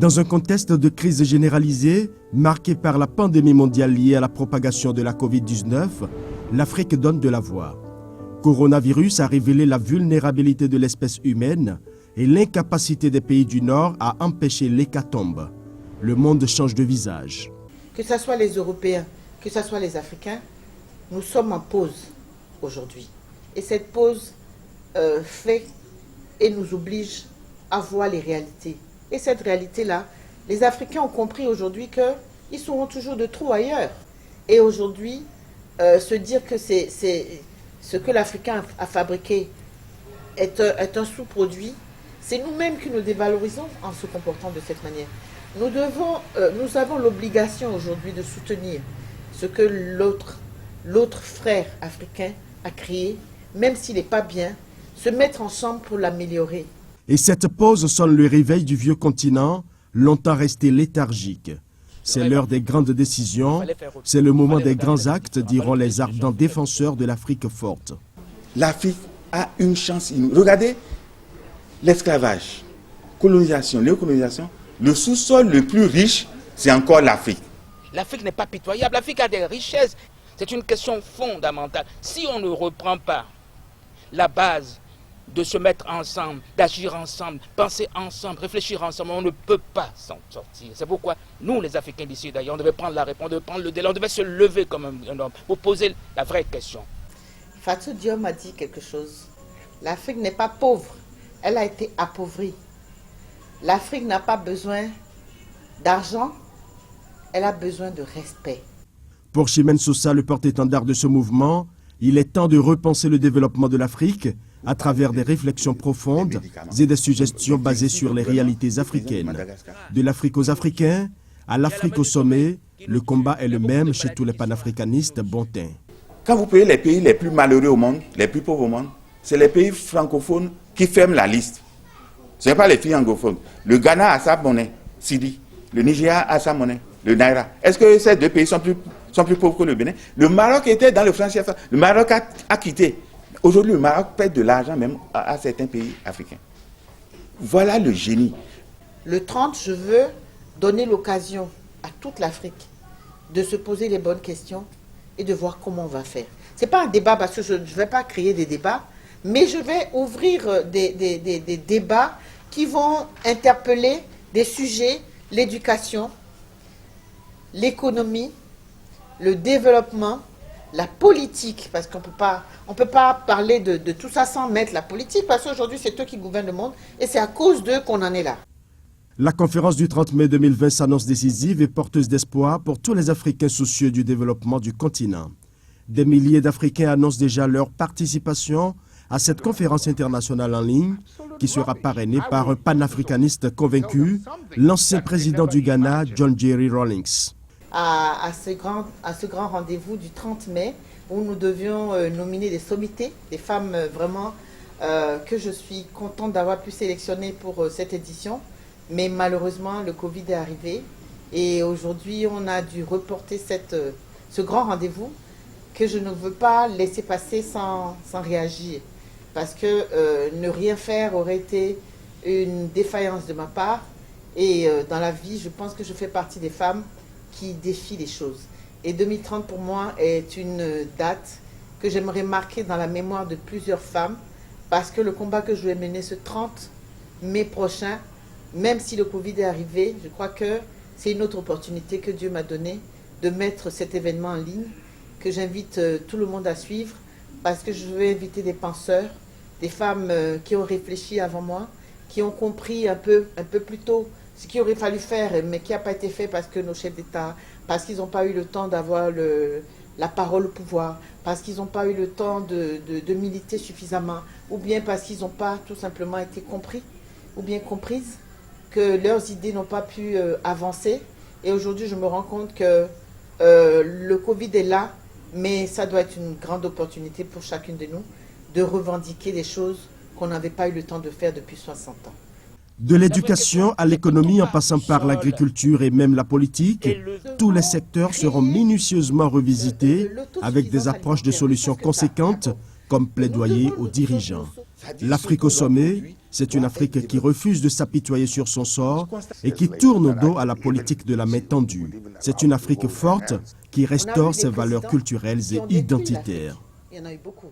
Dans un contexte de crise généralisée, marqué par la pandémie mondiale liée à la propagation de la Covid-19, l'Afrique donne de la voix. Coronavirus a révélé la vulnérabilité de l'espèce humaine et l'incapacité des pays du Nord à empêcher l'hécatombe. Le monde change de visage. Que ce soit les Européens, que ce soit les Africains, nous sommes en pause aujourd'hui. Et cette pause fait et nous oblige à voir les réalités. Et cette réalité-là, les Africains ont compris aujourd'hui qu'ils seront toujours de trop ailleurs. Et aujourd'hui, se dire que c'est ce que l'Africain a fabriqué est un sous-produit, c'est nous-mêmes qui nous dévalorisons en se comportant de cette manière. Nous avons l'obligation aujourd'hui de soutenir ce que l'autre frère africain a créé, même s'il n'est pas bien, se mettre ensemble pour l'améliorer. Et cette pause sonne le réveil du vieux continent, longtemps resté léthargique. C'est l'heure des grandes décisions, c'est le moment des grands actes, diront les ardents défenseurs de l'Afrique forte. L'Afrique a une chance inouïe. Regardez l'esclavage, colonisation, néocolonisation. Le sous-sol le plus riche, c'est encore l'Afrique. L'Afrique n'est pas pitoyable, l'Afrique a des richesses. C'est une question fondamentale. Si on ne reprend pas la base de se mettre ensemble, d'agir ensemble, penser ensemble, réfléchir ensemble, on ne peut pas s'en sortir. C'est pourquoi nous, les Africains d'ici d'ailleurs, on devait prendre la réponse, on devait prendre le délai, on devait se lever comme un homme pour poser la vraie question. Fatou Diom a dit quelque chose. L'Afrique n'est pas pauvre, elle a été appauvrie. L'Afrique n'a pas besoin d'argent, elle a besoin de respect. Pour Chimène Sosa, le porte-étendard de ce mouvement, il est temps de repenser le développement de l'Afrique à travers des réflexions profondes et des suggestions basées sur les réalités africaines. De l'Afrique aux Africains, à l'Afrique au sommet, le combat est le même chez tous les panafricanistes bontins. Quand vous prenez les pays les plus malheureux au monde, les plus pauvres au monde, c'est les pays francophones qui ferment la liste. Ce n'est pas les pays anglophones. Le Ghana a sa monnaie, Sidi. Le Nigeria a sa monnaie, le Naira. Est-ce que ces deux pays sont plus pauvres que le Bénin? Le Maroc était dans le franc CFA. Le Maroc a quitté. Aujourd'hui, le Maroc perd de l'argent même à certains pays africains. Voilà le génie. Le 30, je veux donner l'occasion à toute l'Afrique de se poser les bonnes questions et de voir comment on va faire. Ce n'est pas un débat parce que je ne vais pas créer des débats, mais je vais ouvrir des débats qui vont interpeller des sujets, l'éducation, l'économie, le développement, la politique, parce qu'on ne peut pas parler de tout ça sans mettre la politique, parce qu'aujourd'hui c'est eux qui gouvernent le monde et c'est à cause d'eux qu'on en est là. La conférence du 30 mai 2020 s'annonce décisive et porteuse d'espoir pour tous les Africains soucieux du développement du continent. Des milliers d'Africains annoncent déjà leur participation à cette conférence internationale en ligne qui sera parrainée par un panafricaniste convaincu, l'ancien président du Ghana, John Jerry Rawlings. À ce grand rendez-vous du 30 mai où nous devions nominer des sommités, des femmes vraiment que je suis contente d'avoir pu sélectionner pour cette édition. Mais malheureusement, le Covid est arrivé et aujourd'hui, on a dû reporter ce grand rendez-vous que je ne veux pas laisser passer sans réagir. Parce que ne rien faire aurait été une défaillance de ma part. Et dans la vie, je pense que je fais partie des femmes qui défient les choses. Et 2030 pour moi est une date que j'aimerais marquer dans la mémoire de plusieurs femmes parce que le combat que je vais mener ce 30 mai prochain, même si le Covid est arrivé, je crois que c'est une autre opportunité que Dieu m'a donnée de mettre cet événement en ligne, que j'invite tout le monde à suivre parce que je veux inviter des penseurs, des femmes qui ont réfléchi avant moi, qui ont compris un peu plus tôt ce qu'il aurait fallu faire, mais qui n'a pas été fait parce que nos chefs d'État, parce qu'ils n'ont pas eu le temps d'avoir la parole au pouvoir, parce qu'ils n'ont pas eu le temps de militer suffisamment, ou bien parce qu'ils n'ont pas tout simplement été compris, ou bien comprises, que leurs idées n'ont pas pu avancer. Et aujourd'hui, je me rends compte que le Covid est là, mais ça doit être une grande opportunité pour chacune de nous de revendiquer des choses qu'on n'avait pas eu le temps de faire depuis 60 ans. De l'éducation à l'économie en passant par l'agriculture et même la politique, tous les secteurs seront minutieusement revisités avec des approches de solutions conséquentes comme plaidoyer aux dirigeants. L'Afrique au sommet, c'est une Afrique qui refuse de s'apitoyer sur son sort et qui tourne le dos à la politique de la main tendue. C'est une Afrique forte qui restaure ses valeurs culturelles et identitaires. Il y en a eu beaucoup.